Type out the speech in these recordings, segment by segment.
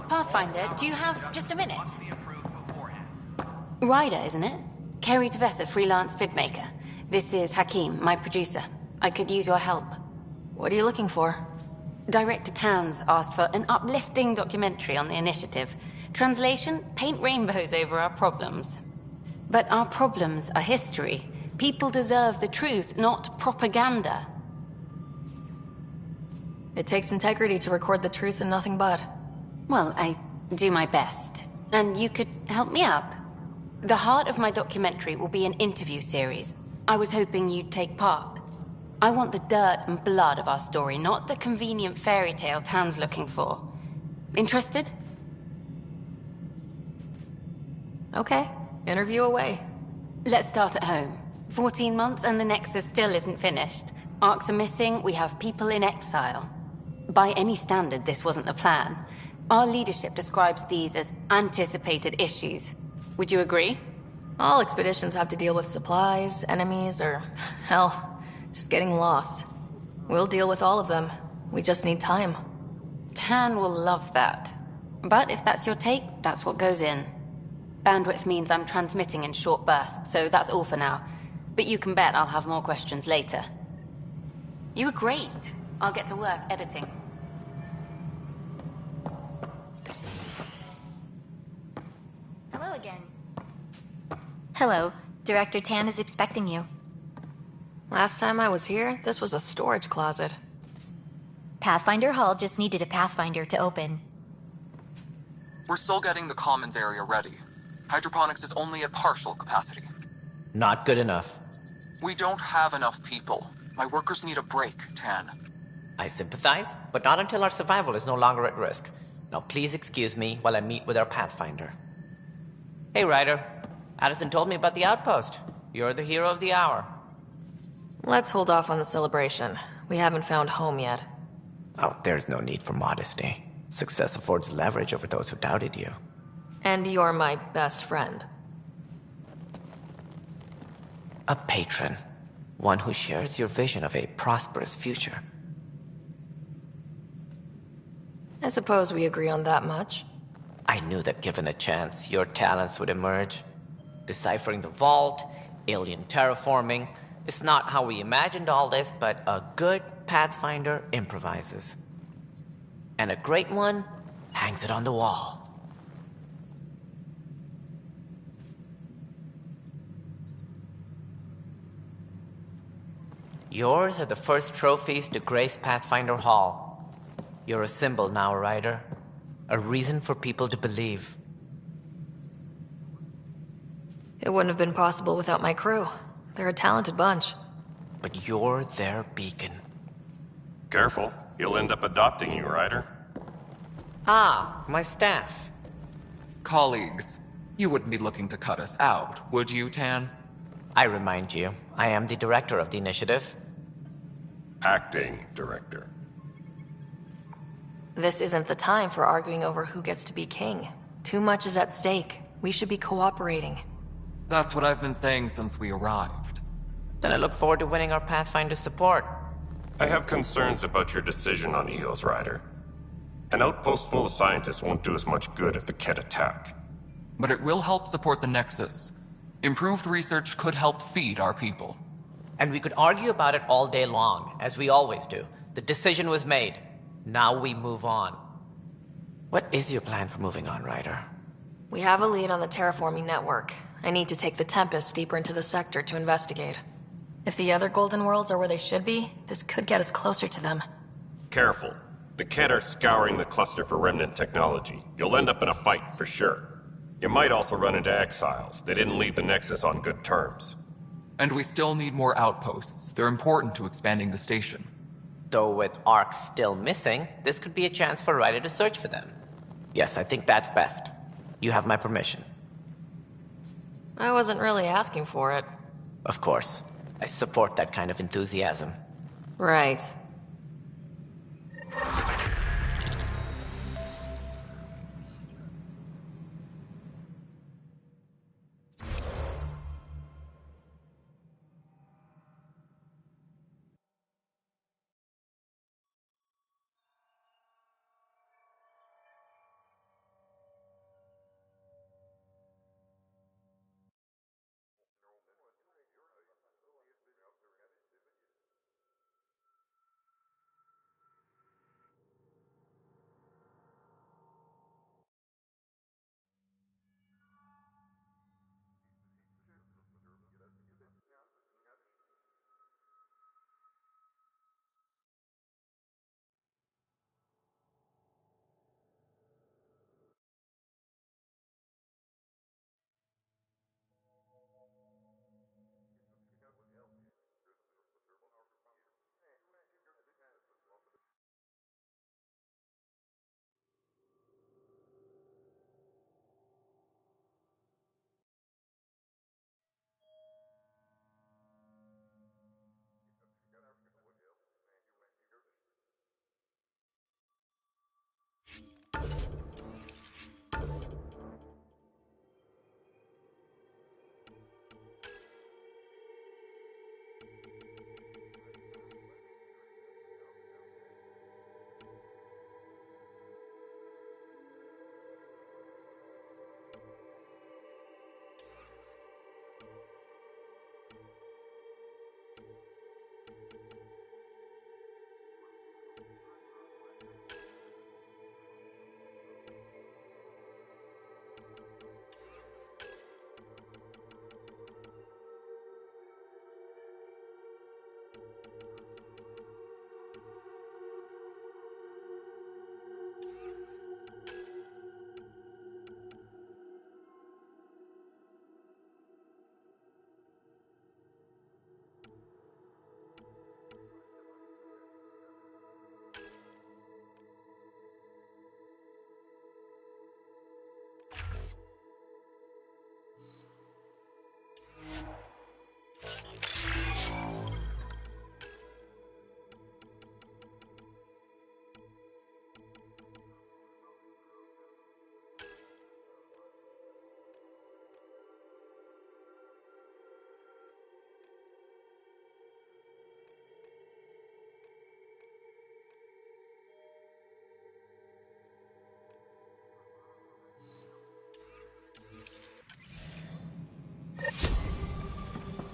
Pathfinder, do you have just a minute? Ryder, isn't it? Kerry Tevessa, freelance vidmaker. This is Hakeem, my producer. I could use your help. What are you looking for? Director Tanz asked for an uplifting documentary on the initiative. Translation, paint rainbows over our problems. But our problems are history. People deserve the truth, not propaganda. It takes integrity to record the truth and nothing but. Well, I do my best. And you could help me out. The heart of my documentary will be an interview series. I was hoping you'd take part. I want the dirt and blood of our story, not the convenient fairy tale Tan's looking for. Interested? Okay, interview away. Let's start at home. 14 months and the Nexus still isn't finished. Arcs are missing, we have people in exile. By any standard, this wasn't the plan. Our leadership describes these as anticipated issues. Would you agree? All expeditions have to deal with supplies, enemies, or, hell, just getting lost. We'll deal with all of them. We just need time. Tan will love that. But if that's your take, that's what goes in. Bandwidth means I'm transmitting in short bursts, so that's all for now. But you can bet I'll have more questions later. You were great. I'll get to work editing. Hello again. Hello. Director Tan is expecting you. Last time I was here, this was a storage closet. Pathfinder Hall just needed a Pathfinder to open. We're still getting the commons area ready. Hydroponics is only at partial capacity. Not good enough. We don't have enough people. My workers need a break, Tan. I sympathize, but not until our survival is no longer at risk. Now please excuse me while I meet with our Pathfinder. Hey, Ryder. Addison told me about the outpost. You're the hero of the hour. Let's hold off on the celebration. We haven't found home yet. Oh, there's no need for modesty. Success affords leverage over those who doubted you. And you're my best friend. A patron. One who shares your vision of a prosperous future. I suppose we agree on that much. I knew that given a chance, your talents would emerge. Deciphering the vault, alien terraforming. It's not how we imagined all this, but a good Pathfinder improvises. And a great one hangs it on the wall. Yours are the first trophies to grace Pathfinder Hall. You're a symbol now, Ryder. A reason for people to believe. It wouldn't have been possible without my crew. They're a talented bunch. But you're their beacon. Careful. He'll end up adopting you, Ryder. Ah, my staff. Colleagues, you wouldn't be looking to cut us out, would you, Tan? I remind you, I am the director of the initiative. Acting director. This isn't the time for arguing over who gets to be king. Too much is at stake. We should be cooperating. That's what I've been saying since we arrived. Then I look forward to winning our Pathfinder's support. I have concerns about your decision on Eos, Ryder. An outpost full of scientists won't do as much good if the Kett attack. But it will help support the Nexus. Improved research could help feed our people. And we could argue about it all day long, as we always do. The decision was made. Now we move on. What is your plan for moving on, Ryder? We have a lead on the terraforming network. I need to take the Tempest deeper into the sector to investigate. If the other Golden Worlds are where they should be, this could get us closer to them. Careful. The Kett are scouring the cluster for remnant technology. You'll end up in a fight for sure. You might also run into exiles. They didn't leave the Nexus on good terms. And we still need more outposts. They're important to expanding the station. Though with arcs still missing, this could be a chance for Ryder to search for them. Yes, I think that's best. You have my permission. I wasn't really asking for it. Of course. I support that kind of enthusiasm. Right.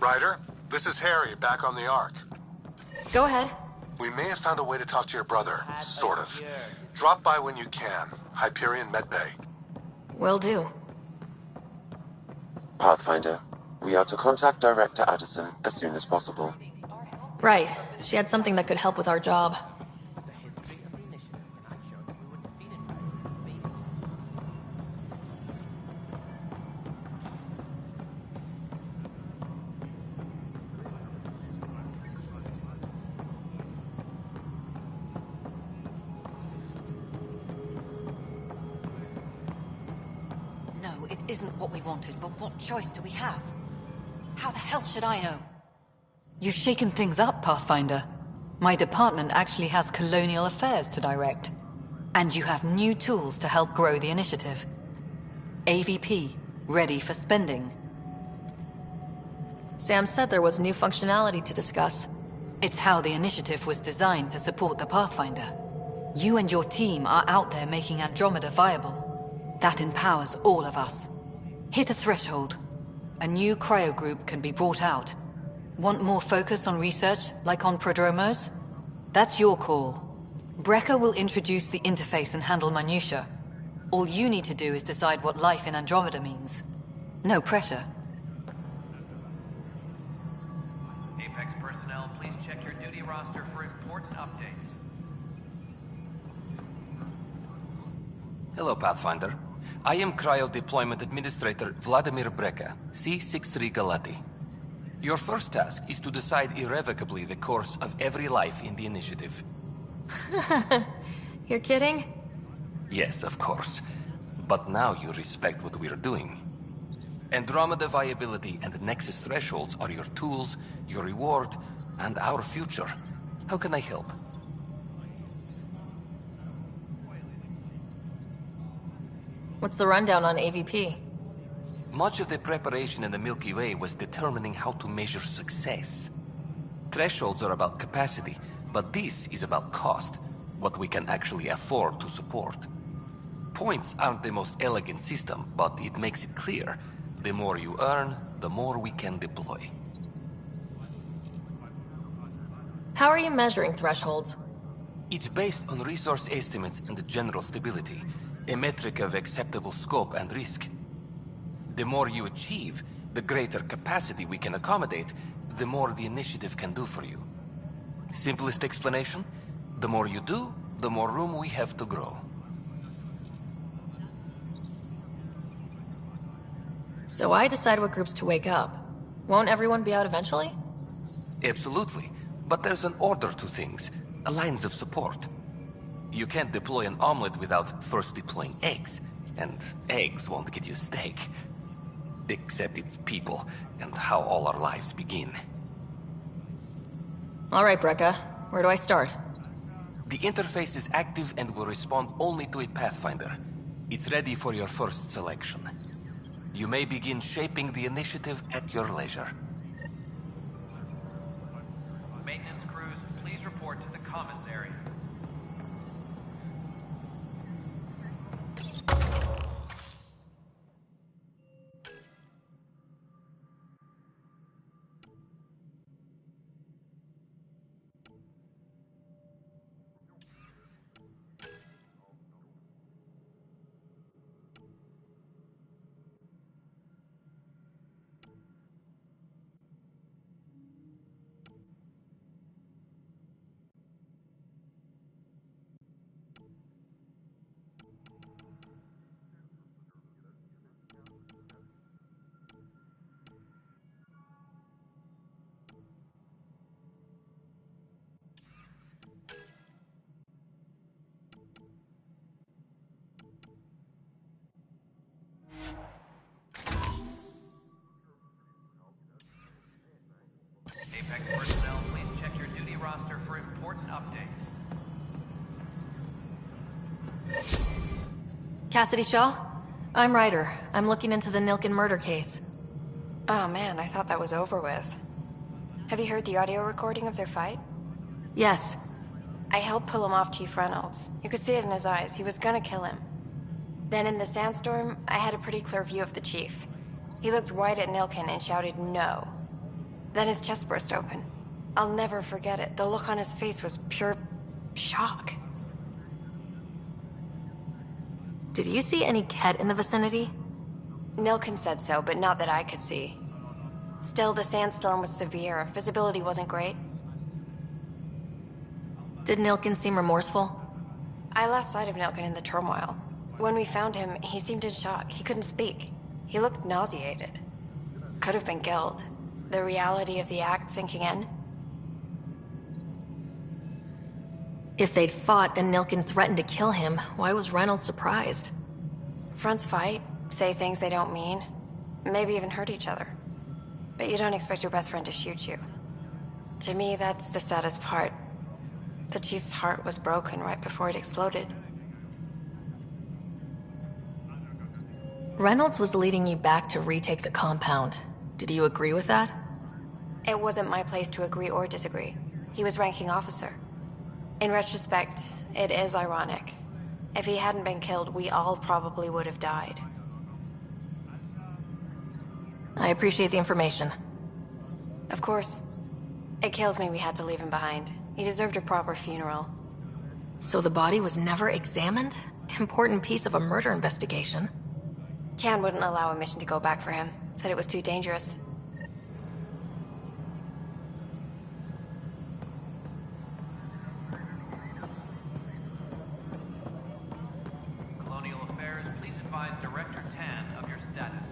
Ryder, this is Harry, back on the Ark. Go ahead. We may have found a way to talk to your brother, sort of. Drop by when you can. Hyperion Medbay. Will do. Pathfinder, we are to contact Director Addison as soon as possible. Right. She had something that could help with our job. No, it isn't what we wanted, but what choice do we have? How the hell should I know? You've shaken things up, Pathfinder. My department actually has colonial affairs to direct. And you have new tools to help grow the initiative. AVP, ready for spending. Sam said there was new functionality to discuss. It's how the initiative was designed to support the Pathfinder. You and your team are out there making Andromeda viable. That empowers all of us. Hit a threshold. A new cryo group can be brought out. Want more focus on research, like on prodromos? That's your call. Brecker will introduce the interface and handle minutiae. All you need to do is decide what life in Andromeda means. No pressure. Apex personnel, please check your duty roster for important updates. Hello, Pathfinder. I am Cryo Deployment Administrator Vladimir Brecker, C-63 Galati. Your first task is to decide irrevocably the course of every life in the initiative. You're kidding? Yes, of course. But now you respect what we're doing. Andromeda viability and Nexus thresholds are your tools, your reward, and our future. How can I help? What's the rundown on AVP? Much of the preparation in the Milky Way was determining how to measure success. Thresholds are about capacity, but this is about cost, what we can actually afford to support. Points aren't the most elegant system, but it makes it clear. The more you earn, the more we can deploy. How are you measuring thresholds? It's based on resource estimates and general stability, a metric of acceptable scope and risk. The more you achieve, the greater capacity we can accommodate, the more the initiative can do for you. Simplest explanation? The more you do, the more room we have to grow. So I decide what groups to wake up. Won't everyone be out eventually? Absolutely. But there's an order to things, lines of support. You can't deploy an omelet without first deploying eggs, and eggs won't get you steak. Except it's people, and how all our lives begin. All right, Brecca. Where do I start? The interface is active and will respond only to a Pathfinder. It's ready for your first selection. You may begin shaping the initiative at your leisure. Maintenance crews, please report to the commons area. Apex personnel, please check your duty roster for important updates. Cassidy Shaw? I'm Ryder. I'm looking into the Nilken murder case. Oh man, I thought that was over with. Have you heard the audio recording of their fight? Yes. I helped pull him off Chief Reynolds. You could see it in his eyes. He was gonna kill him. Then in the sandstorm, I had a pretty clear view of the Chief. He looked right at Nilken and shouted no. Then his chest burst open. I'll never forget it. The look on his face was pure shock. Did you see any Ket in the vicinity? Nilkin said so, but not that I could see. Still, the sandstorm was severe. Visibility wasn't great. Did Nilkin seem remorseful? I lost sight of Nilkin in the turmoil. When we found him, he seemed in shock. He couldn't speak. He looked nauseated. Could have been guilt. The reality of the act sinking in. If they'd fought and Nilkin threatened to kill him, why was Reynolds surprised? Fronts fight, say things they don't mean, maybe even hurt each other. But you don't expect your best friend to shoot you. To me, that's the saddest part. The Chief's heart was broken right before it exploded. Reynolds was leading you back to retake the compound. Did you agree with that? It wasn't my place to agree or disagree. He was ranking officer. In retrospect, it is ironic. If he hadn't been killed, we all probably would have died. I appreciate the information. Of course. It kills me we had to leave him behind. He deserved a proper funeral. So the body was never examined? Important piece of a murder investigation. Tian wouldn't allow a mission to go back for him. Said it was too dangerous. Colonial Affairs, please advise Director Tan of your status.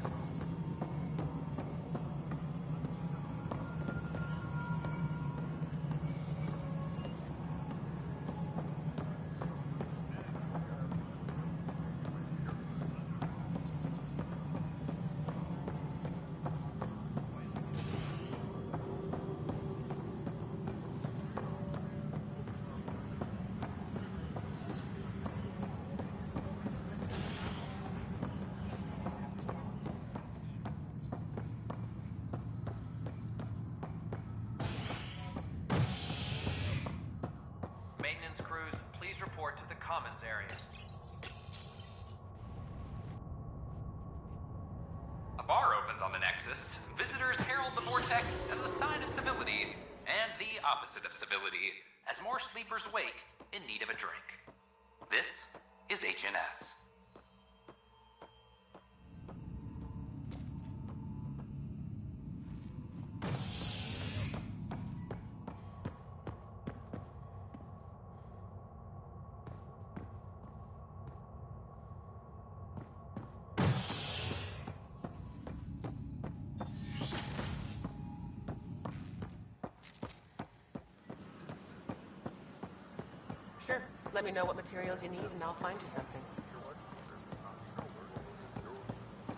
Maintenance crews, please report to the Commons area. A bar opens on the Nexus. Visitors herald the vortex as a sign of civility, and the opposite of civility, as more sleepers wake in need of a drink. This is HNS. Sure. Let me know what materials you need and I'll find you something.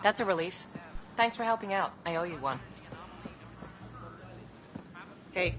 That's a relief. Thanks for helping out. I owe you one. Hey.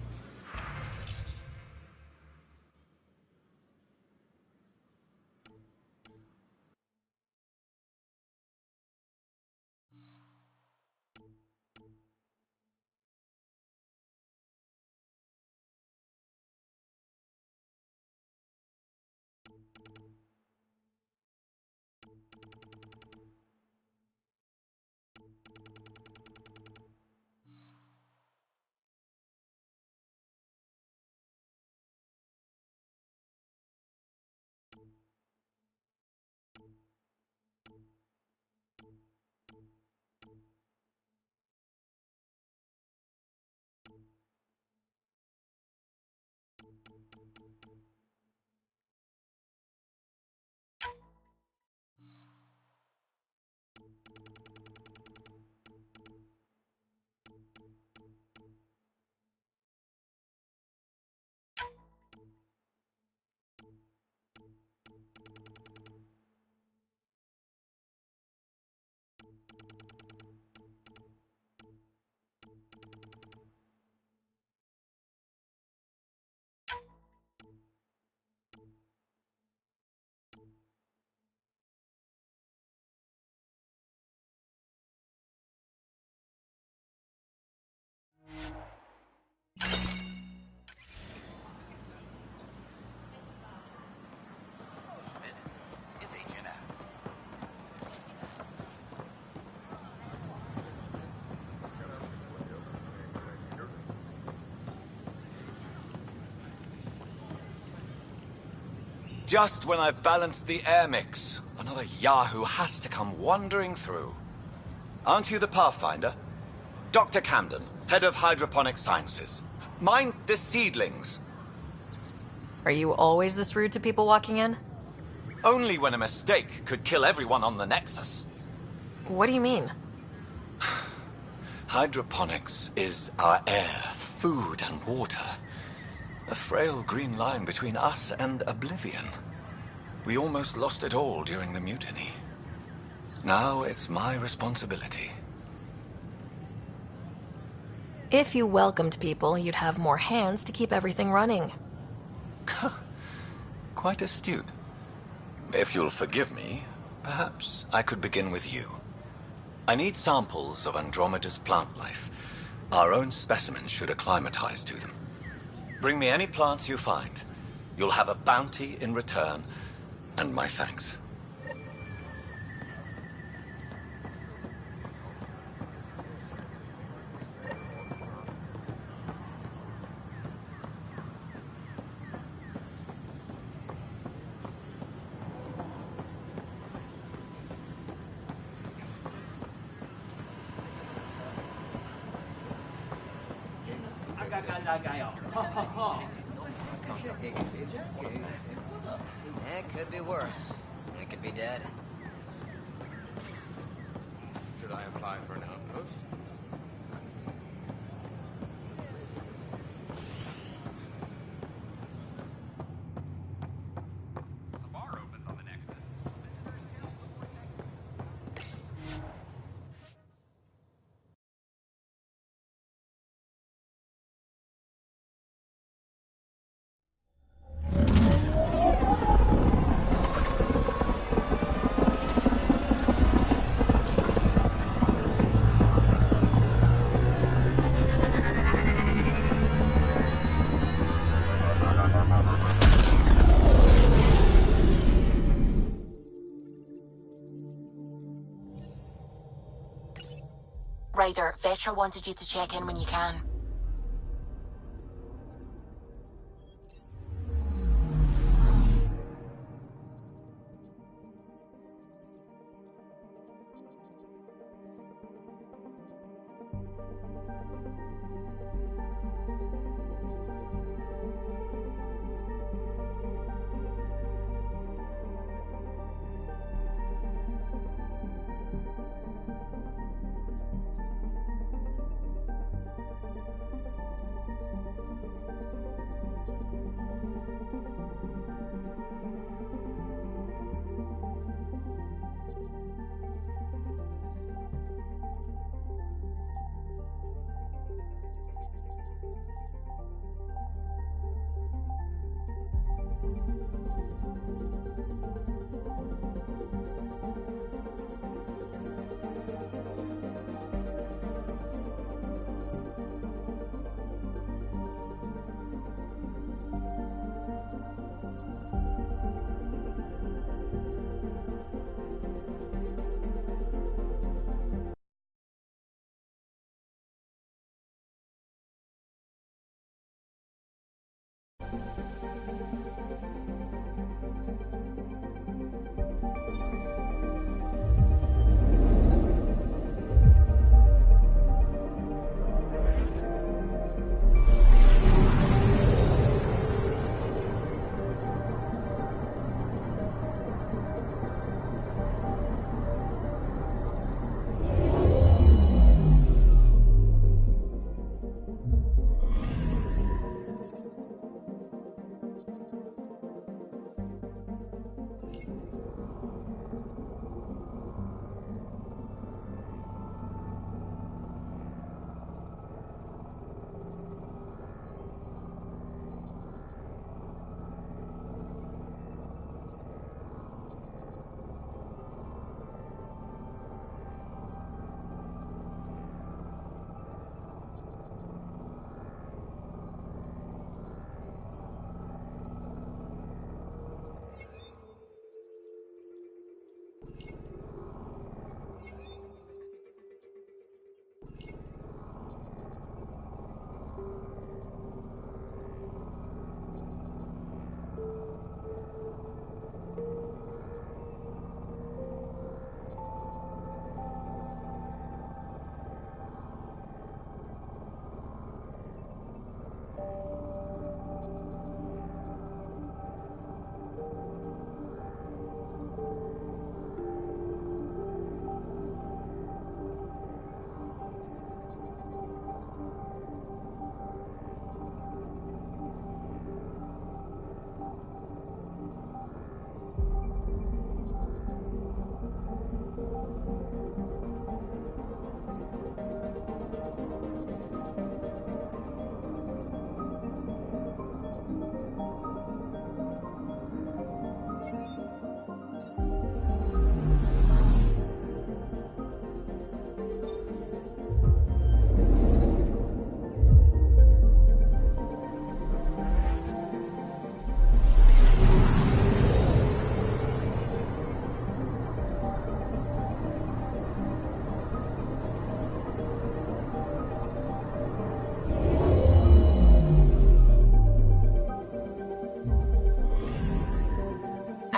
Just when I've balanced the air mix, another Yahoo has to come wandering through. Aren't you the Pathfinder? Dr. Camden, head of hydroponic sciences. Mind the seedlings. Are you always this rude to people walking in? Only when a mistake could kill everyone on the Nexus. What do you mean? Hydroponics is our air, food, and water. A frail green line between us and oblivion. We almost lost it all during the mutiny. Now it's my responsibility. If you welcomed people, you'd have more hands to keep everything running. Quite astute. If you'll forgive me, perhaps I could begin with you. I need samples of Andromeda's plant life. Our own specimens should acclimatize to them. Bring me any plants you find. You'll have a bounty in return, and my thanks. It could be worse. We could be dead. Should I apply for an outpost? A bar opens on the Nexus. Ryder, Vetra wanted you to check in when you can.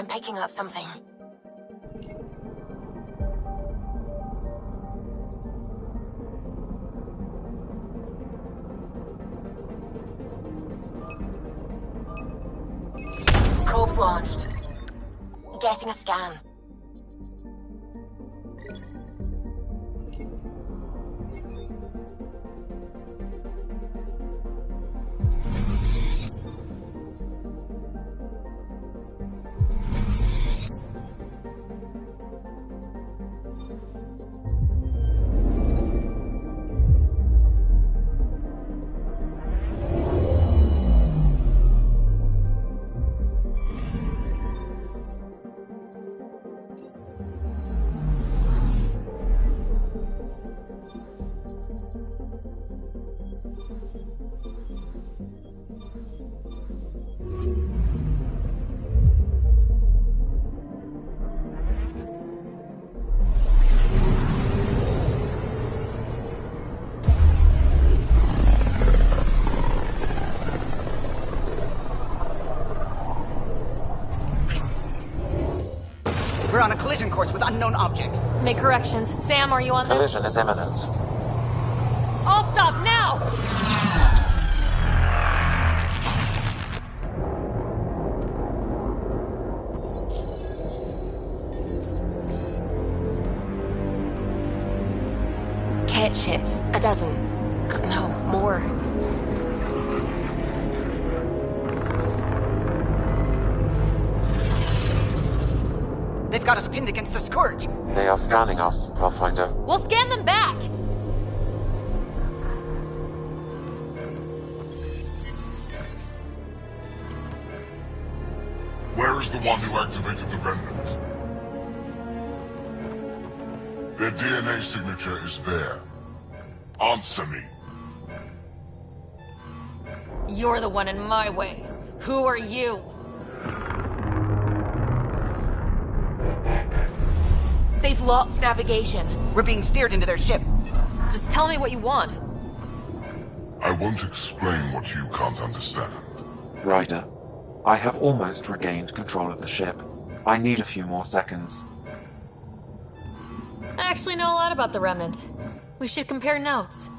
I'm picking up something. Probes launched. Getting a scan. We're on a collision course with unknown objects. Make corrections. Sam, are you on this? Collision is imminent. All stop now! Cat ships. A dozen. No, more. They've got us pinned against the Scourge. They are scanning us, Pathfinder. We'll scan them back! Where is the one who activated the Remnant? Their DNA signature is there. Answer me. You're the one in my way. Who are you? They've lost navigation. We're being steered into their ship. Just tell me what you want. I won't explain what you can't understand. Ryder, I have almost regained control of the ship. I need a few more seconds. I actually know a lot about the Remnant. We should compare notes.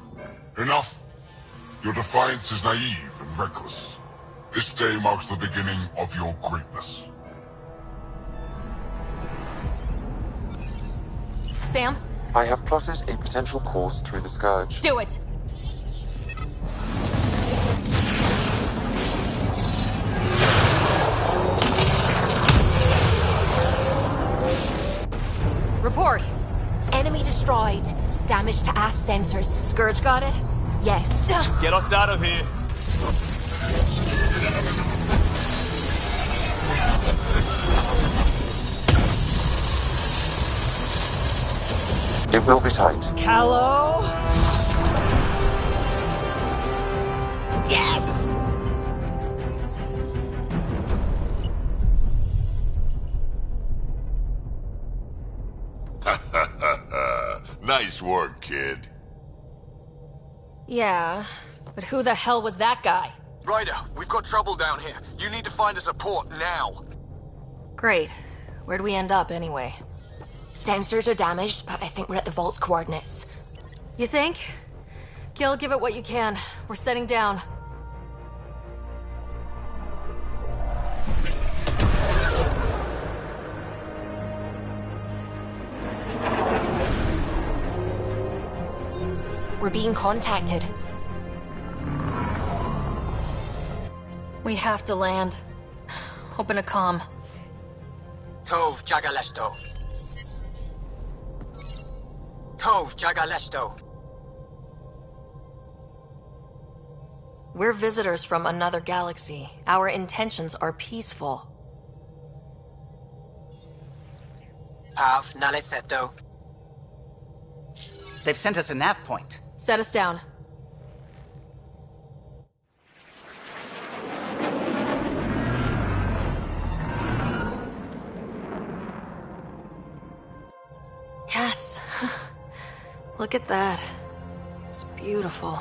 Enough! Your defiance is naive and reckless. This day marks the beginning of your greatness. Sam? I have plotted a potential course through the Scourge. Do it! Report! Enemy destroyed. Damage to aft sensors. Scourge got it? Yes. Get us out of here! It will be tight. Callow? Yes! Nice work, kid. Yeah, but who the hell was that guy? Ryder, we've got trouble down here. You need to find us a port now. Great. Where'd we end up, anyway? Sensors are damaged, but I think we're at the vault's coordinates. You think? Gil, give it what you can. We're setting down. We're being contacted. We have to land. Open a comm. Tov Jagalesto. Tov Jagalesto. We're visitors from another galaxy. Our intentions are peaceful. Av Naleseto. They've sent us a nav point. Set us down. Yes. Look at that. It's beautiful.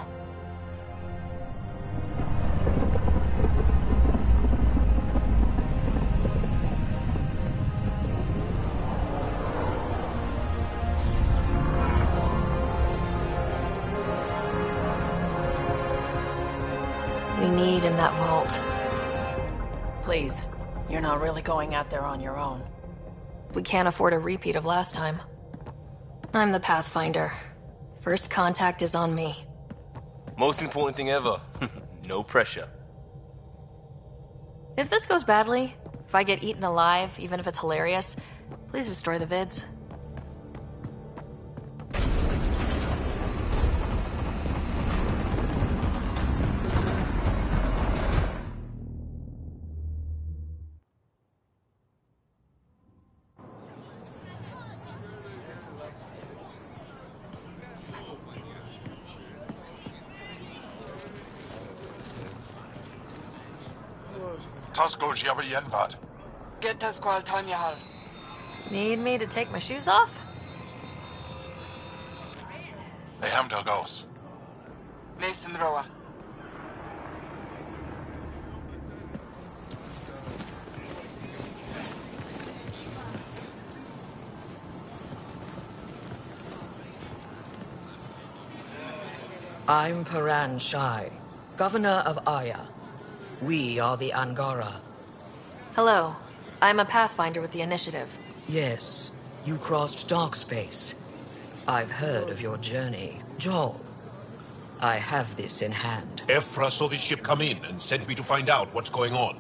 in that vault. Please, you're not really going out there on your own. We can't afford a repeat of last time. I'm the Pathfinder. First contact is on me. Most important thing ever. No pressure. If this goes badly, if I get eaten alive, even if it's hilarious, please destroy the vids. Tasco Jabba Yenvat. Get us Qual Tanyahal. Need me to take my shoes off? Hey, Hamdal goes. Mason Roa. I'm Paran Shai, Governor of Aya. We are the Angara. Hello. I'm a Pathfinder with the Initiative. Yes, you crossed dark space. I've heard of your journey, Joel. I have this in hand. Ephra saw the ship come in and sent me to find out what's going on.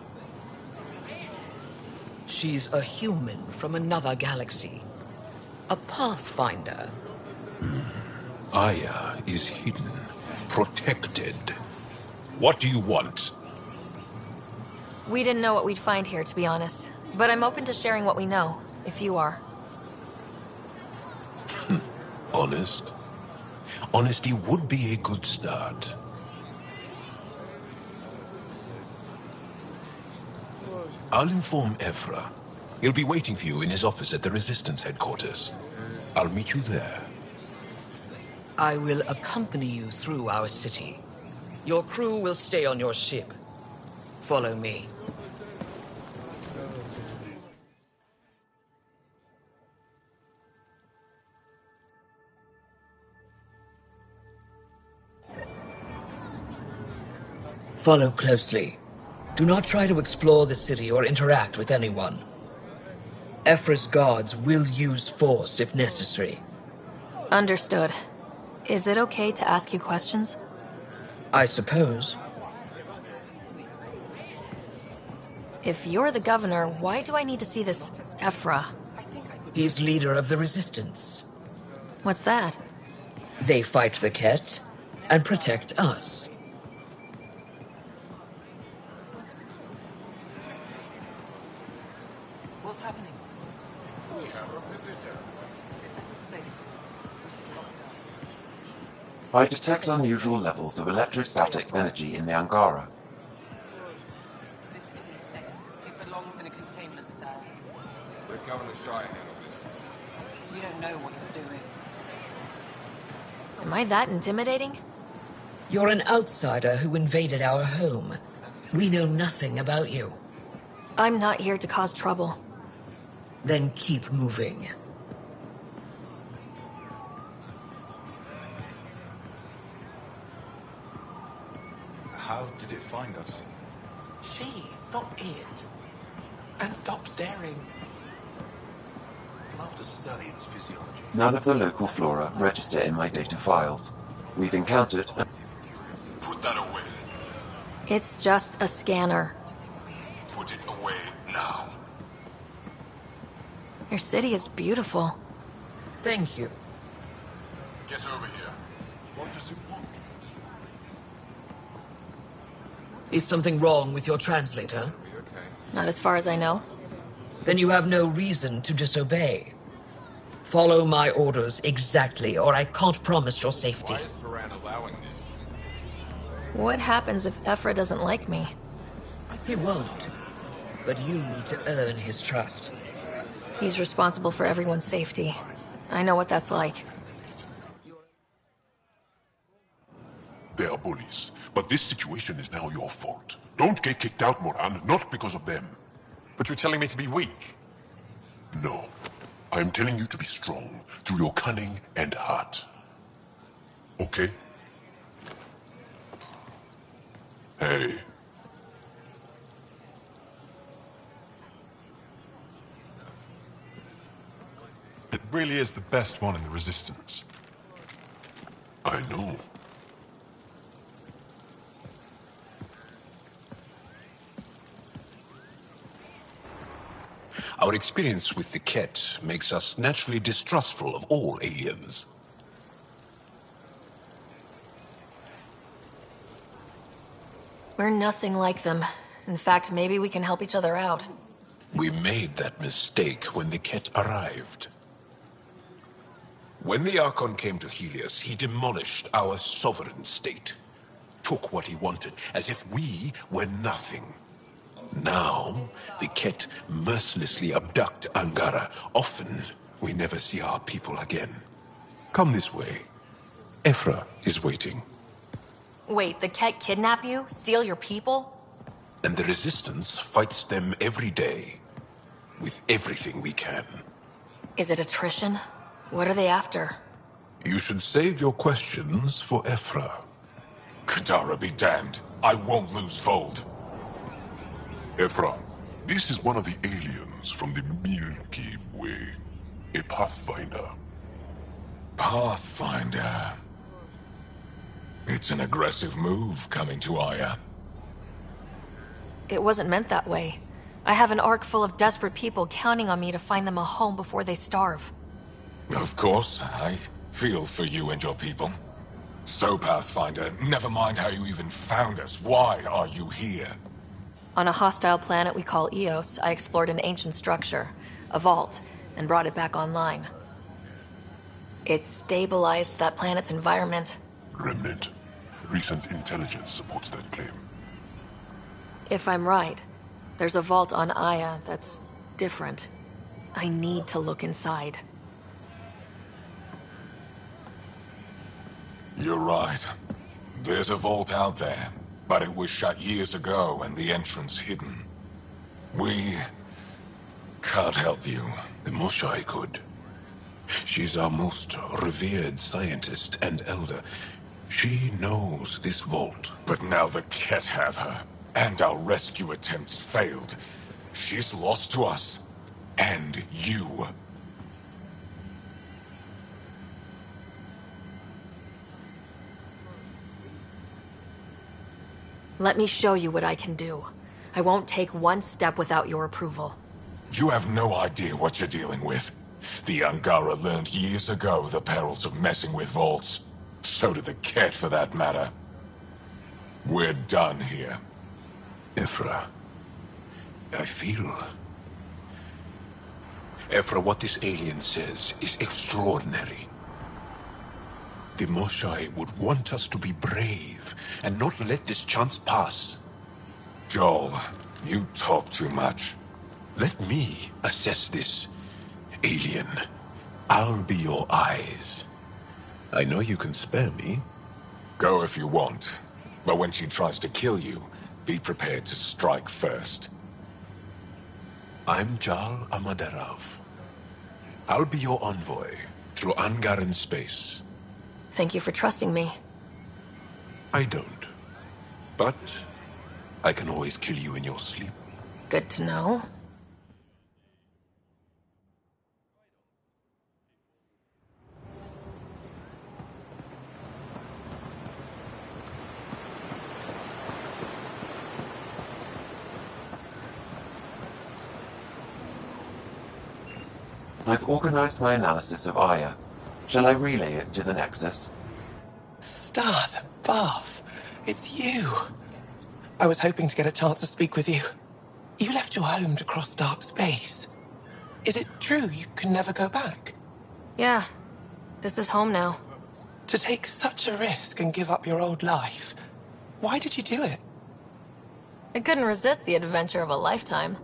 She's a human from another galaxy. A Pathfinder. Aya is hidden, protected. What do you want? We didn't know what we'd find here, to be honest. But I'm open to sharing what we know, if you are. Honest? Honesty would be a good start. I'll inform Ephra. He'll be waiting for you in his office at the Resistance headquarters. I'll meet you there. I will accompany you through our city. Your crew will stay on your ship. Follow me. Follow closely. Do not try to explore the city or interact with anyone. Ephra's guards will use force if necessary. Understood. Is it okay to ask you questions? I suppose. If you're the governor, why do I need to see this Ephra? He's leader of the Resistance. What's that? They fight the Ket and protect us. What's happening? We have a visitor. This isn't safe. I detect unusual levels of electrostatic energy in the Angara. This isn't safe. It belongs in a containment cell. Let Governor Shire handle this. You don't know what you're doing. Am I that intimidating? You're an outsider who invaded our home. We know nothing about you. I'm not here to cause trouble. Then keep moving. How did it find us? She, not it. And stop staring. I'll have to study its physiology. None of the local flora register in my data files. We've encountered... Put that away. It's just a scanner. Put it away now. Your city is beautiful. Thank you. Get over here. What does it want? Is something wrong with your translator? Not as far as I know. Then you have no reason to disobey. Follow my orders exactly, or I can't promise your safety. Why is Paran allowing this? What happens if Ephra doesn't like me? He won't. But you need to earn his trust. He's responsible for everyone's safety. I know what that's like. They are bullies, but this situation is now your fault. Don't get kicked out, Moran, not because of them. But you're telling me to be weak? No. I am telling you to be strong, through your cunning and heart. Okay? Hey, really is the best one in the Resistance. I know. Our experience with the Ket makes us naturally distrustful of all aliens. We're nothing like them. In fact, maybe we can help each other out. We made that mistake when the Ket arrived. When the Archon came to Helios, he demolished our sovereign state. Took what he wanted, as if we were nothing. Now, the Ket mercilessly abduct Angara. Often, we never see our people again. Come this way. Ephra is waiting. Wait, the Ket kidnap you? Steal your people? And the Resistance fights them every day. With everything we can. Is it attrition? What are they after? You should save your questions for Ephra. Kadara be damned. I won't lose Fold. Ephra, this is one of the aliens from the Milky Way. A Pathfinder. Pathfinder. It's an aggressive move coming to Aya. It wasn't meant that way. I have an ark full of desperate people counting on me to find them a home before they starve. Of course, I feel for you and your people. So, Pathfinder, never mind how you even found us. Why are you here? On a hostile planet we call Eos, I explored an ancient structure, a vault, and brought it back online. It stabilized that planet's environment. Remnant. Recent intelligence supports that claim. If I'm right, there's a vault on Aya that's different. I need to look inside. You're right. There's a vault out there, but it was shut years ago and the entrance hidden. We can't help you. The Moshai could. She's our most revered scientist and elder. She knows this vault. But now the Ket have her, and our rescue attempts failed. She's lost to us, and you. Let me show you what I can do. I won't take one step without your approval. You have no idea what you're dealing with. The Angara learned years ago the perils of messing with vaults. So did the Ket, for that matter. We're done here. Ephra, I feel... Ephra, what this alien says is extraordinary. The Moshai would want us to be brave and not let this chance pass. Joel, you talk too much. Let me assess this, alien. I'll be your eyes. I know you can spare me. Go if you want. But when she tries to kill you, be prepared to strike first. I'm Jal Amaderav. I'll be your envoy through Angaran space. Thank you for trusting me. I don't. But I can always kill you in your sleep. Good to know. I've organized my analysis of Aya. Shall I relay it to the Nexus? Stars above! It's you! I was hoping to get a chance to speak with you. You left your home to cross dark space. Is it true you can never go back? Yeah. This is home now. To take such a risk and give up your old life, why did you do it? I couldn't resist the adventure of a lifetime.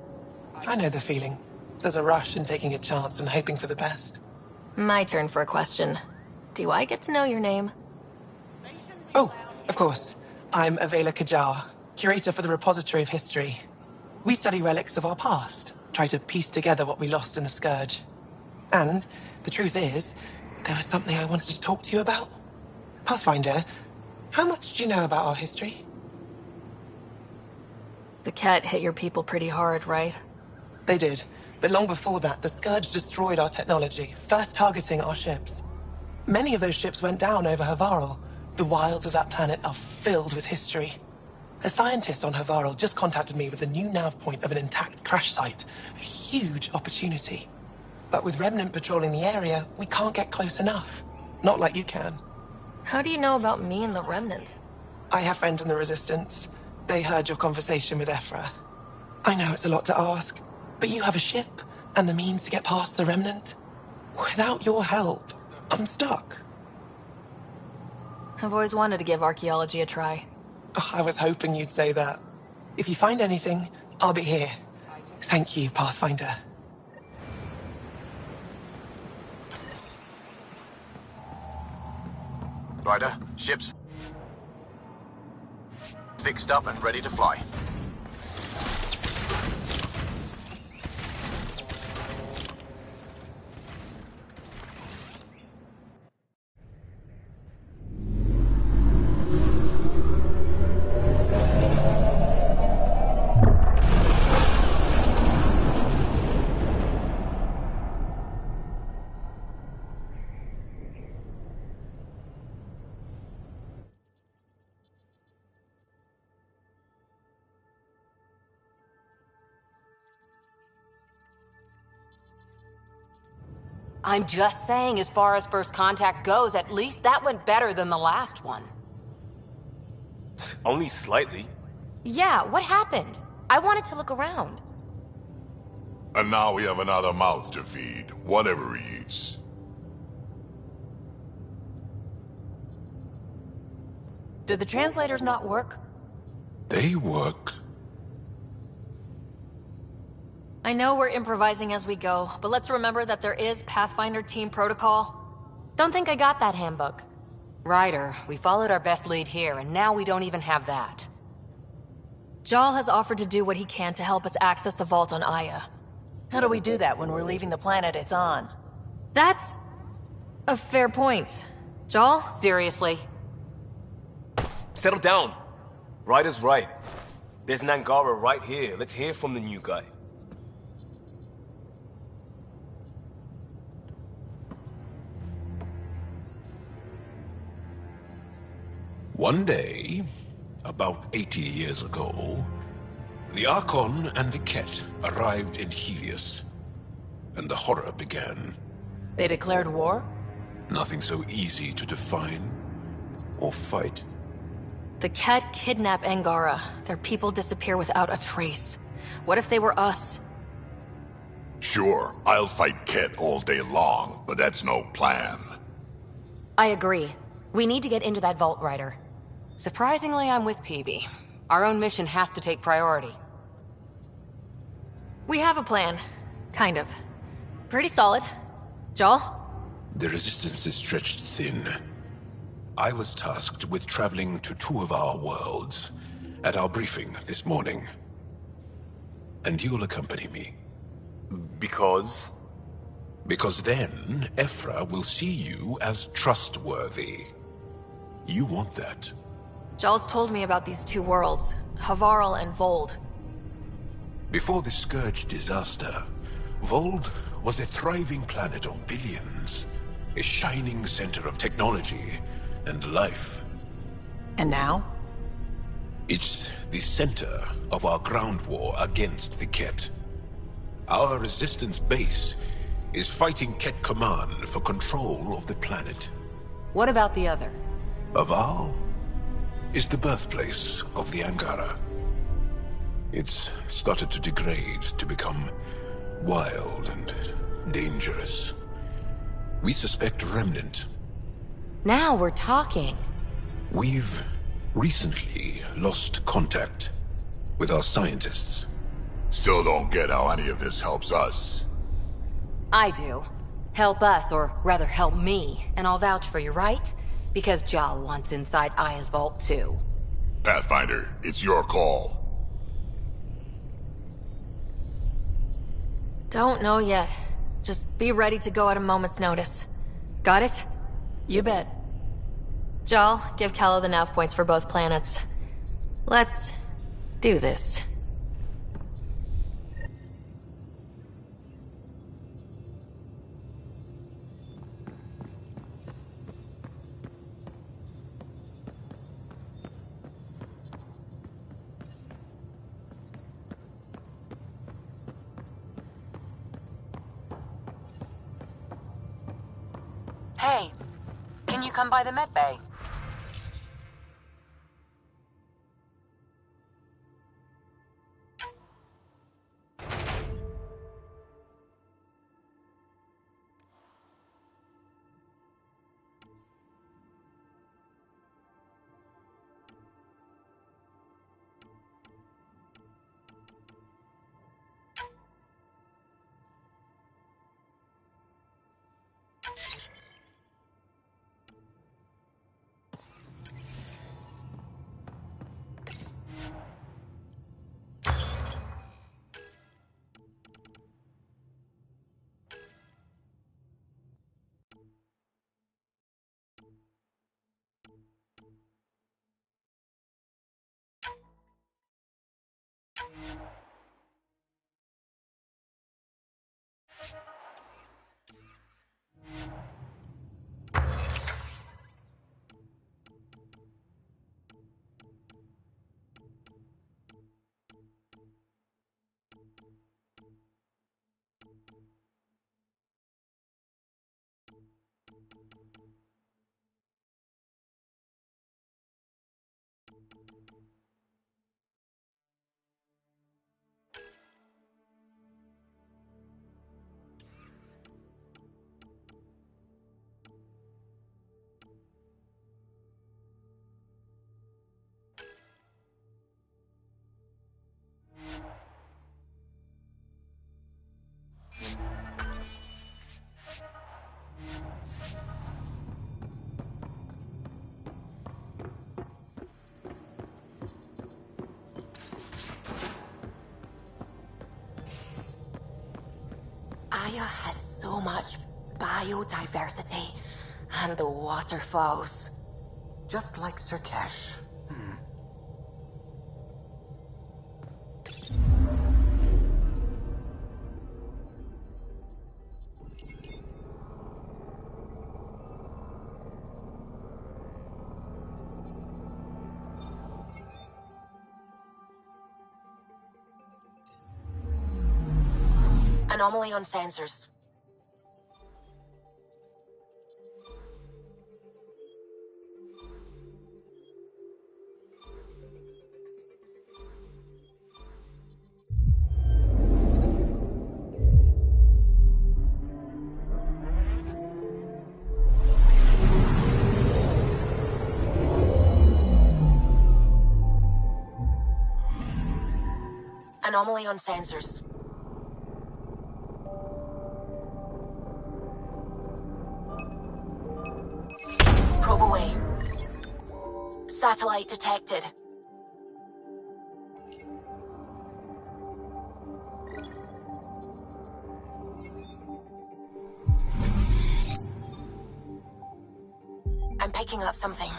I know the feeling. There's a rush in taking a chance and hoping for the best. My turn for a question. Do I get to know your name? Oh, of course. I'm Avela Kajar, curator for the Repository of History. We study relics of our past, try to piece together what we lost in the Scourge. And the truth is, there was something I wanted to talk to you about. Pathfinder, how much do you know about our history? The Ket hit your people pretty hard, right? They did. But long before that, the Scourge destroyed our technology, first targeting our ships. Many of those ships went down over Havarl. The wilds of that planet are filled with history. A scientist on Havarl just contacted me with a new nav point of an intact crash site. A huge opportunity. But with Remnant patrolling the area, we can't get close enough. Not like you can. How do you know about me and the Remnant? I have friends in the Resistance. They heard your conversation with Ephra. I know it's a lot to ask, but you have a ship and the means to get past the Remnant. Without your help, I'm stuck. I've always wanted to give archaeology a try. Oh, I was hoping you'd say that. If you find anything, I'll be here. Thank you, Pathfinder. Ryder, ships fixed up and ready to fly. I'm just saying, as far as first contact goes, at least that went better than the last one. Only slightly. Yeah, what happened? I wanted to look around. And now we have another mouth to feed, whatever he eats. Did the translators not work? They work. I know we're improvising as we go, but let's remember that there is Pathfinder team protocol. Don't think I got that handbook. Ryder, we followed our best lead here, and now we don't even have that. Jal has offered to do what he can to help us access the vault on Aya. How do we do that when we're leaving the planet it's on? That's a fair point. Jal? Seriously? Settle down. Ryder's right. There's an Angara right here. Let's hear from the new guy. One day, about 80 years ago, the Archon and the Ket arrived in Helios, and the horror began. They declared war? Nothing so easy to define or fight. The Ket kidnap Angara. Their people disappear without a trace. What if they were us? Sure, I'll fight Ket all day long, but that's no plan. I agree. We need to get into that vault, Ryder. Surprisingly, I'm with PB. Our own mission has to take priority. We have a plan. Kind of. Pretty solid. Jal? The resistance is stretched thin. I was tasked with traveling to two of our worlds at our briefing this morning. And you'll accompany me. Because? Because then, Ephra will see you as trustworthy. You want that. Jal's told me about these two worlds, Havarl and Vold. Before the Scourge disaster, Vold was a thriving planet of billions. A shining center of technology and life. And now? It's the center of our ground war against the Ket. Our resistance base is fighting Ket Command for control of the planet. What about the other? Havarl is the birthplace of the Angara. It's started to degrade, to become wild and dangerous. We suspect Remnant. Now we're talking. We've recently lost contact with our scientists. Still don't get how any of this helps us. I do. Help us, or rather help me, and I'll vouch for you, right? Because Jal wants inside Aya's vault too. Pathfinder, it's your call. Don't know yet. Just be ready to go at a moment's notice. Got it? You bet. Jal, give Callow the nav points for both planets. Let's do this. Can you come by the med bay? Aya has so much biodiversity, and the waterfalls. Just like Sirkesh. Anomaly on sensors. Anomaly on sensors. Probe away. Satellite detected. I'm picking up something.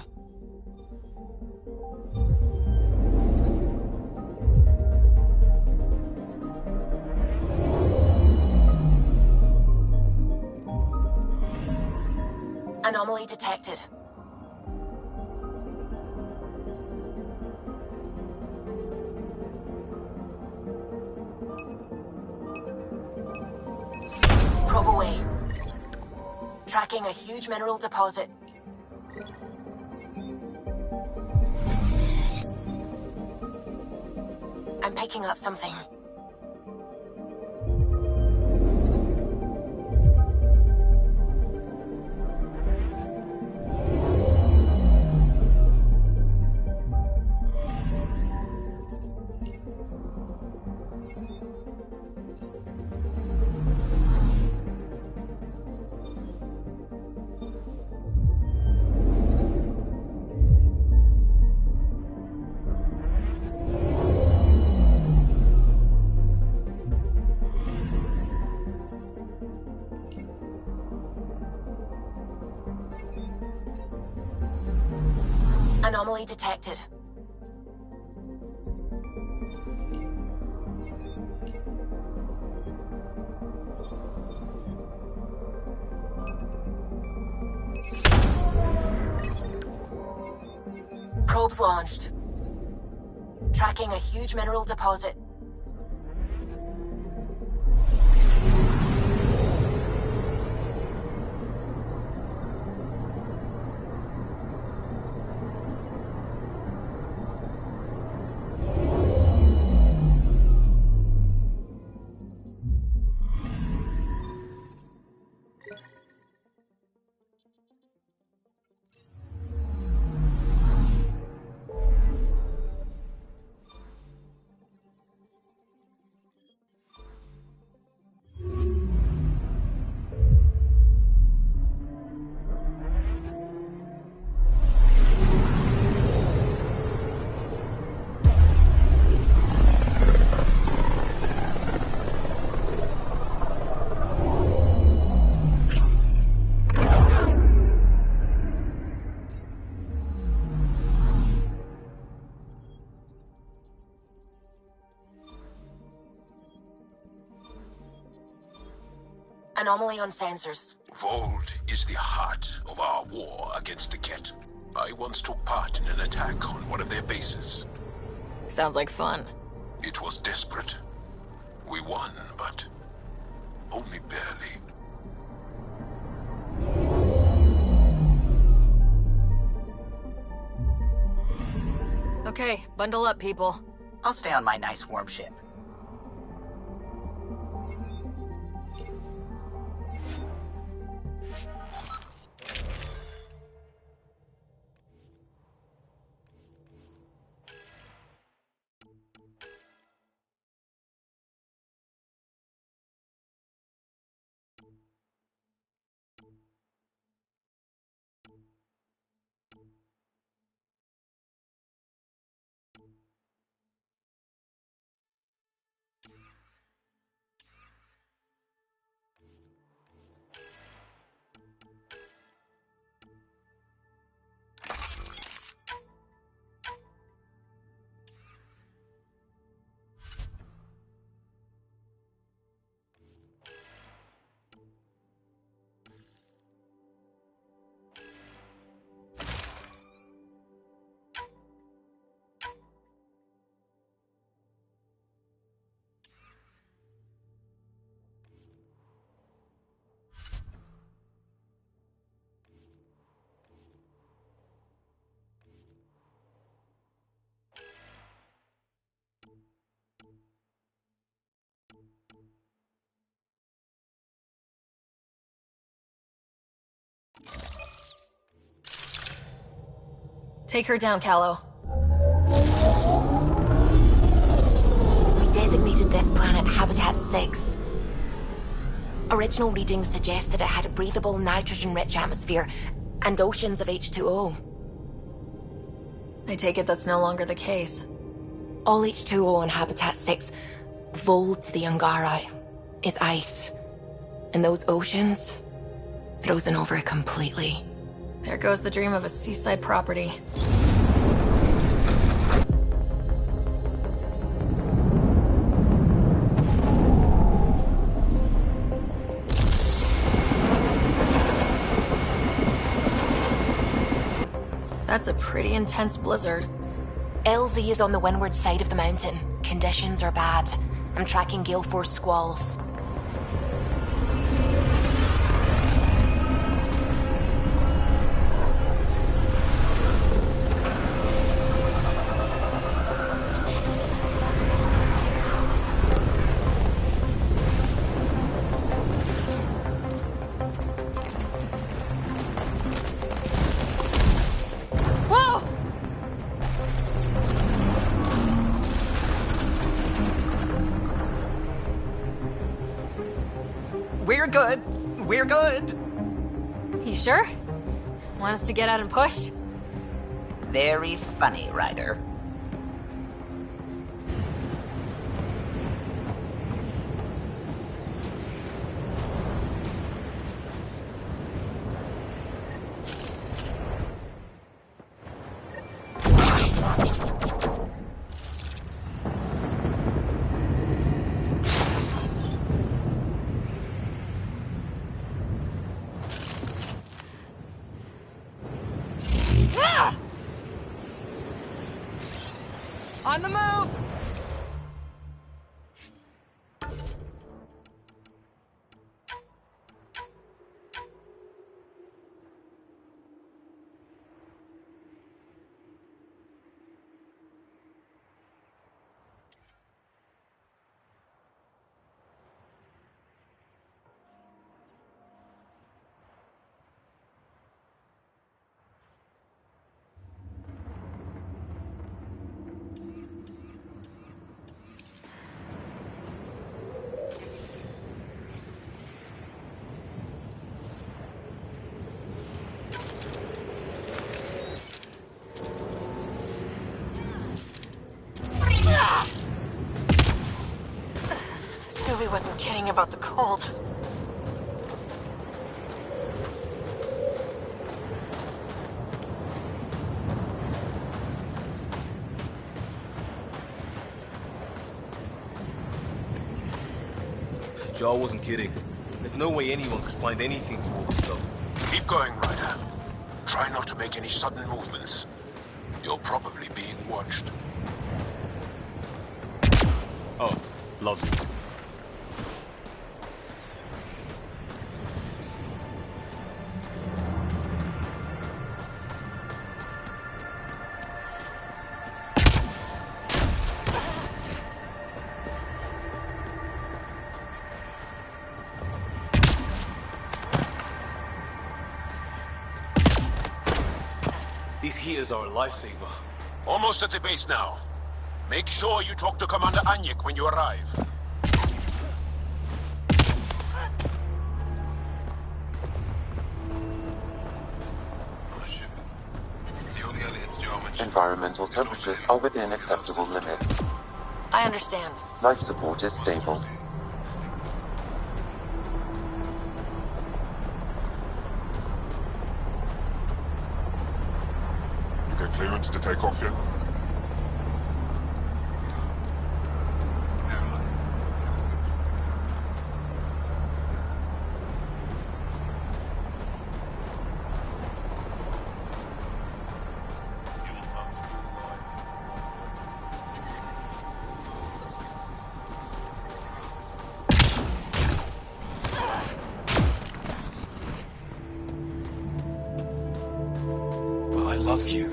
Anomaly detected. Probe away. Tracking a huge mineral deposit. I'm picking up something. Anomaly detected. Probes launched. Tracking a huge mineral deposit. Anomaly on sensors. Vold is the heart of our war against the Ket. I once took part in an attack on one of their bases. Sounds like fun. It was desperate. We won, but only barely. Okay, bundle up, people. I'll stay on my nice warm ship. Take her down, Callow. We designated this planet Habitat 6. Original readings suggest that it had a breathable, nitrogen-rich atmosphere and oceans of H2O. I take it that's no longer the case. All H2O on Habitat 6, Vold to the Angara, is ice. And those oceans, frozen over completely. There goes the dream of a seaside property. That's a pretty intense blizzard. LZ is on the windward side of the mountain. Conditions are bad. I'm tracking gale force squalls. We're good. We're good. You sure? Want us to get out and push? Very funny, Ryder. On the move! Sylvie wasn't kidding about the cold. Jaw wasn't kidding. There's no way anyone could find anything to all this stuff. Keep going, Ryder. Try not to make any sudden movements. You're probably being watched. Oh, lovely. These heaters are a lifesaver. Almost at the base now. Make sure you talk to Commander Anyik when you arrive. Environmental temperatures are within acceptable limits. I understand. Life support is stable. You get clearance to take off yet? I love you.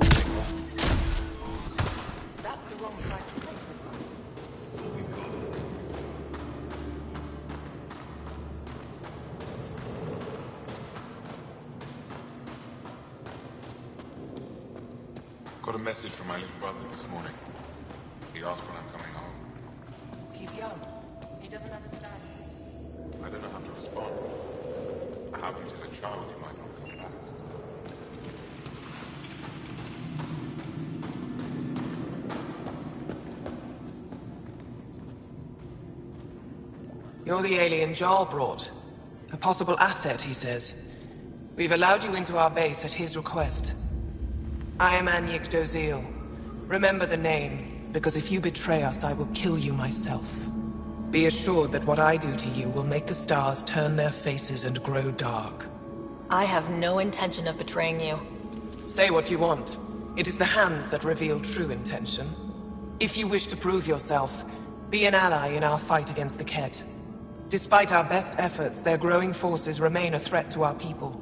Got a message from my little brother this morning. He asked when I'm coming home. He's young. He doesn't understand. I don't know how to respond. How do you tell a child you might not come back? You're the alien Jarl brought. A possible asset, he says. We've allowed you into our base at his request. I am Anyik Dozil. Remember the name, because if you betray us, I will kill you myself. Be assured that what I do to you will make the stars turn their faces and grow dark. I have no intention of betraying you. Say what you want. It is the hands that reveal true intention. If you wish to prove yourself, be an ally in our fight against the Kett. Despite our best efforts, their growing forces remain a threat to our people.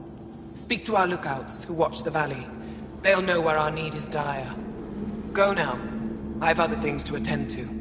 Speak to our lookouts, who watch the valley. They'll know where our need is dire. Go now. I have other things to attend to.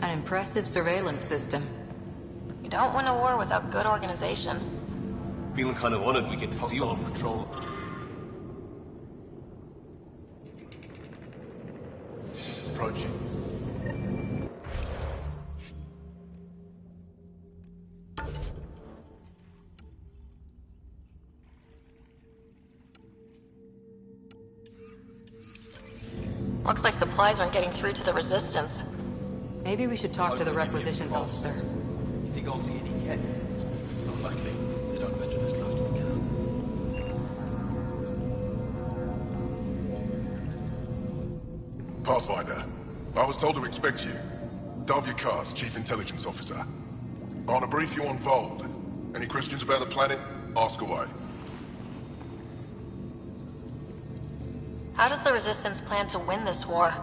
An impressive surveillance system. You don't win a war without good organization. Feeling kind of honored we get to see all this. Approaching. Looks like supplies aren't getting through to the Resistance. Maybe we should talk to the requisitions officer. Think I'll see any yet? Not likely. They don't venture this close to the camp. Pathfinder, I was told to expect you. Davyakar's Chief Intelligence Officer. I want to brief you on Vold. Any questions about the planet? Ask away. How does the Resistance plan to win this war?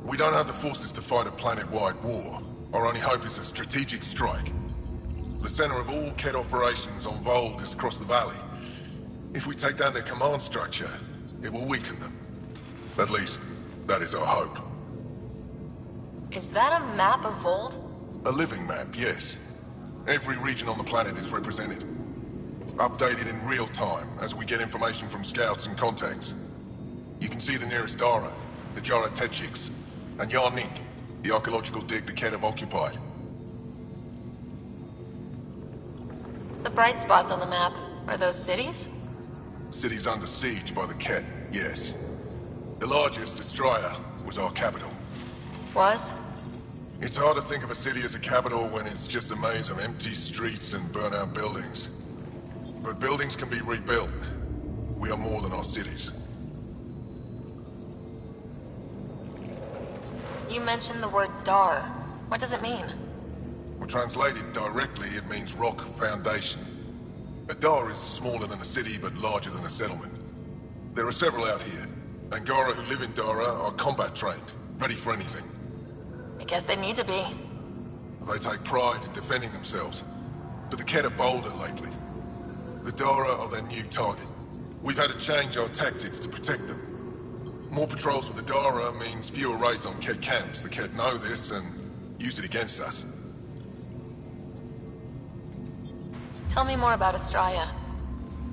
We don't have the forces to fight a planet-wide war. Our only hope is a strategic strike. The center of all Ket operations on Vold is across the valley. If we take down their command structure, it will weaken them. At least, that is our hope. Is that a map of Vold? A living map, yes. Every region on the planet is represented. Updated in real time as we get information from scouts and contacts. You can see the nearest Dara, the Jara Tetchiks, and Yarnik, the archaeological dig the Ket have occupied. The bright spots on the map, are those cities? Cities under siege by the Ket, yes. The largest, Destroyer, was our capital. Was? It's hard to think of a city as a capital when it's just a maze of empty streets and burnt-out buildings. But buildings can be rebuilt. We are more than our cities. You mentioned the word Dar. What does it mean? Well, translated directly, it means rock foundation. A Dar is smaller than a city, but larger than a settlement. There are several out here. Angara who live in Dara are combat trained, ready for anything. I guess they need to be. They take pride in defending themselves. But the Ket are bolder lately. The Dara are their new target. We've had to change our tactics to protect them. More patrols for the Dara means fewer raids on Ket camps. The Ket know this and use it against us. Tell me more about Astraea.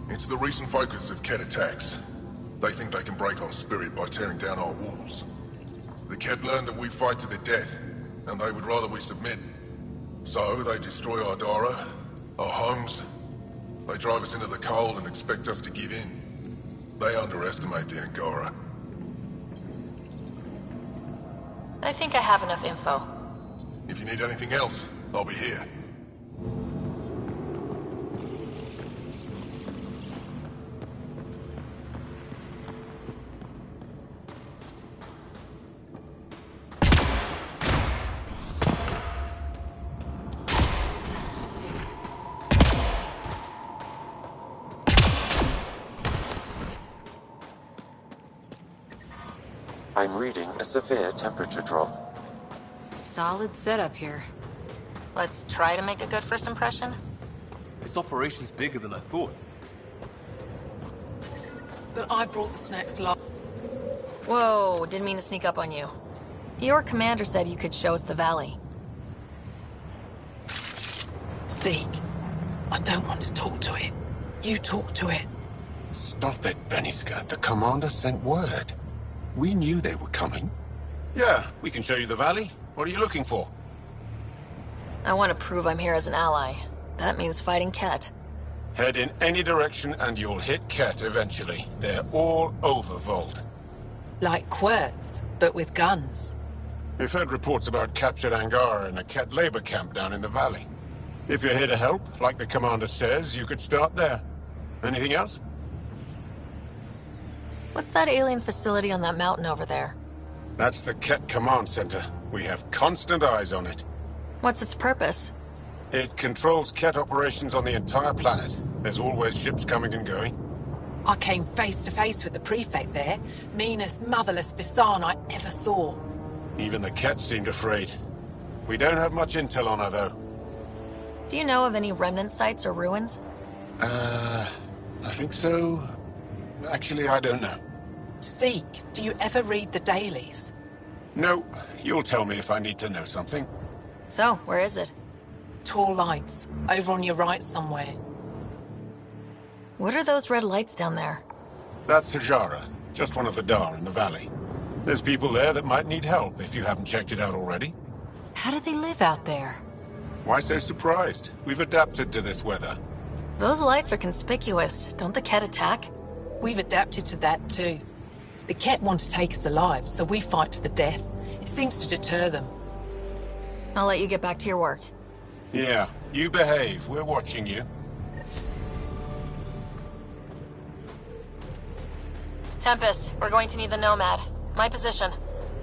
It's the recent focus of Ket attacks. They think they can break our spirit by tearing down our walls. The Ket learned that we fight to the death, and they would rather we submit. So they destroy our Dara, our homes. They drive us into the cold and expect us to give in. They underestimate the Angara. I think I have enough info. If you need anything else, I'll be here. I'm reading a severe temperature drop. Solid setup here. Let's try to make a good first impression. This operation's bigger than I thought. But I brought the snacks last. Whoa, didn't mean to sneak up on you. Your commander said you could show us the valley. Zeke, I don't want to talk to it. You talk to it. Stop it, Beniska. The commander sent word. We knew they were coming. Yeah, we can show you the valley. What are you looking for? I want to prove I'm here as an ally. That means fighting Ket. Head in any direction and you'll hit Ket eventually. They're all over Vold. Like Quirts, but with guns. We've heard reports about captured Angara in a Ket labor camp down in the valley. If you're here to help, like the commander says, you could start there. Anything else? What's that alien facility on that mountain over there? That's the Ket Command Center. We have constant eyes on it. What's its purpose? It controls Ket operations on the entire planet. There's always ships coming and going. I came face to face with the prefect there. Meanest, motherless Bisan I ever saw. Even the Ket seemed afraid. We don't have much intel on her, though. Do you know of any remnant sites or ruins? I think so. Actually, I don't know. Zeke, do you ever read the dailies? No. You'll tell me if I need to know something. So, where is it? Tall lights, over on your right somewhere. What are those red lights down there? That's Hajara, just one of the Dar in the valley. There's people there that might need help if you haven't checked it out already. How do they live out there? Why so surprised? We've adapted to this weather. Those lights are conspicuous. Don't the Ket attack? We've adapted to that too. The Ket want to take us alive, so we fight to the death. It seems to deter them. I'll let you get back to your work. Yeah, you behave. We're watching you. Tempest, we're going to need the Nomad. My position.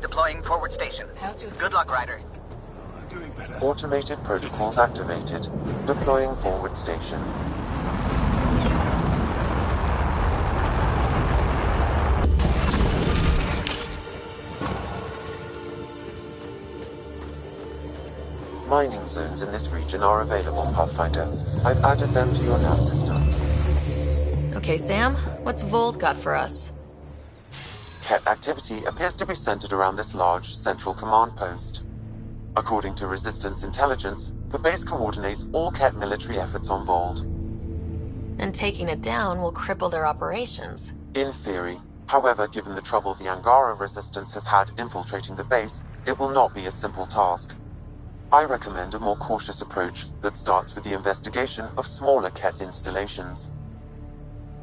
Deploying forward station. How's your... Good luck, Ryder. Doing better. Automated protocols activated. Deploying forward station. mining zones in this region are available, Pathfinder. I've added them to your nav system. Okay, Sam, what's Volt got for us? Ket activity appears to be centered around this large central command post. According to Resistance intelligence, the base coordinates all Ket military efforts on Volt. And taking it down will cripple their operations. In theory. However, given the trouble the Angara Resistance has had infiltrating the base, it will not be a simple task. I recommend a more cautious approach that starts with the investigation of smaller Ket installations.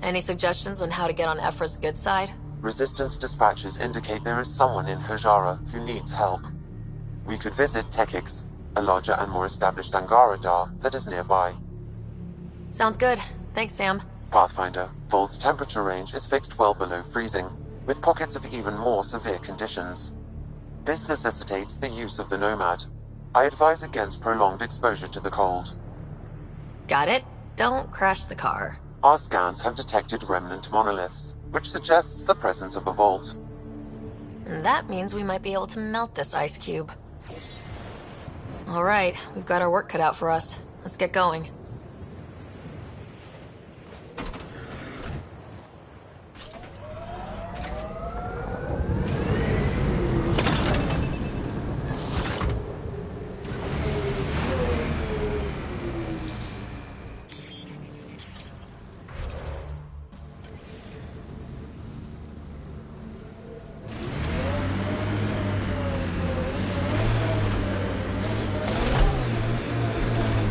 Any suggestions on how to get on Ephra's good side? Resistance dispatches indicate there is someone in Hajara who needs help. We could visit Tekix, a larger and more established Angara Dar that is nearby. Sounds good. Thanks, Sam. Pathfinder, Volt's temperature range is fixed well below freezing, with pockets of even more severe conditions. This necessitates the use of the Nomad. I advise against prolonged exposure to the cold. Got it. Don't crash the car. Our scans have detected remnant monoliths, which suggests the presence of a vault. And that means we might be able to melt this ice cube. All right, we've got our work cut out for us. Let's get going.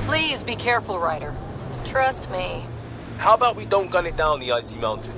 Please be careful, Ryder. Trust me. How about we don't gun it down the icy mountain?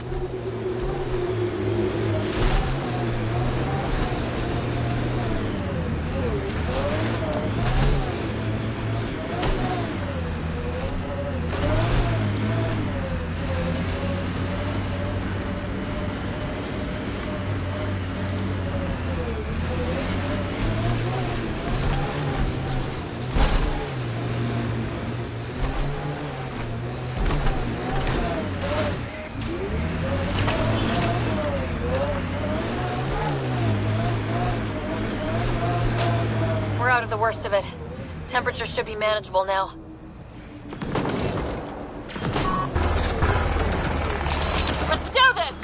We're out of the worst of it. Temperature should be manageable now. Let's do this!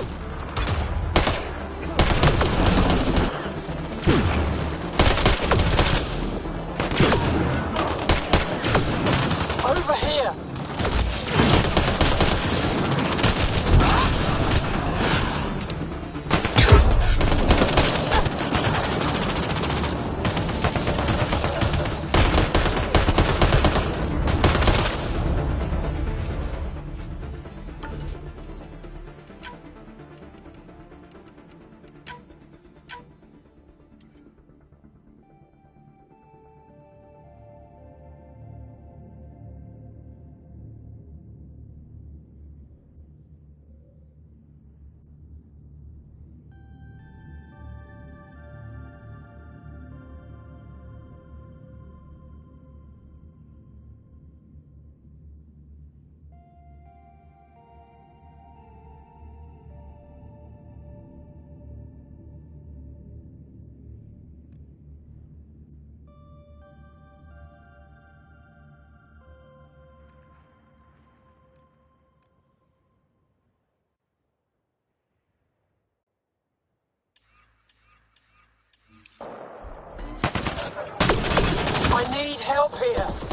Over here! I need help here!